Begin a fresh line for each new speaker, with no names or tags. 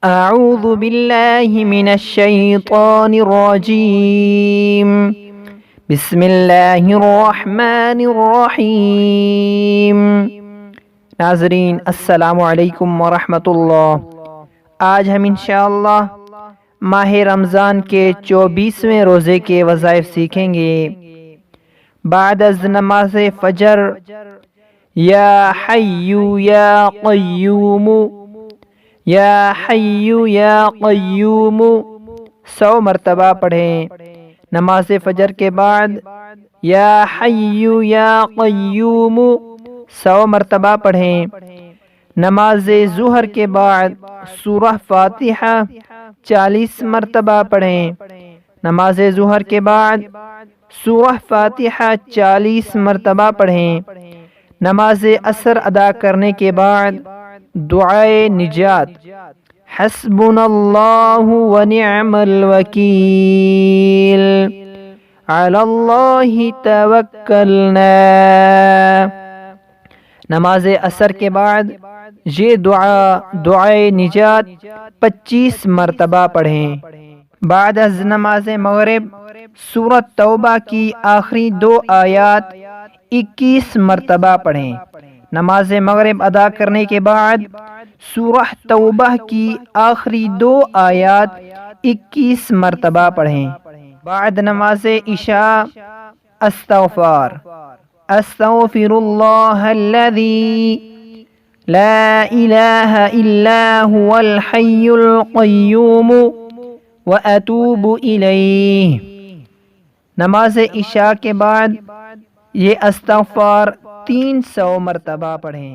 اعوذ باللہ من الشیطان الرجیم بسم اللہ الرحمن الرحیم۔ ناظرین السلام علیکم ورحمۃ اللہ۔ آج ہم انشاءاللہ ماہ رمضان کے 24ویں روزے کے وظائف سیکھیں گے۔ بعد از نماز فجر یا حی یا قیوم، یا حی یا قیوم 100 مرتبہ پڑھیں۔ نماز فجر کے بعد یا حی یا قیوم 100 مرتبہ پڑھیں۔ نماز ظہر کے بعد سورہ فاتحہ 40 مرتبہ پڑھیں۔ نماز ظہر کے بعد سورہ فاتحہ 40 مرتبہ پڑھیں۔ نماز عصر ادا کرنے کے بعد دعائے نجات حسبنا اللہ ونعم الوکیل علی اللہ توکلنا۔ نماز عصر کے بعد یہ دعائے نجات 25 مرتبہ پڑھیں۔ بعد از نماز مغرب سورۃ توبہ کی آخری 2 آیات 21 مرتبہ پڑھیں۔ نماز مغرب ادا کرنے کے بعد سورہ توبہ کی آخری 2 آیات 21 مرتبہ پڑھیں۔ بعد نماز عشاء استغفر اللہ الذی لا الہ الا هو الحی القیوم واتوب الیہ۔ نماز عشاء کے بعد یہ استغفار 300 مرتبہ پڑھیں۔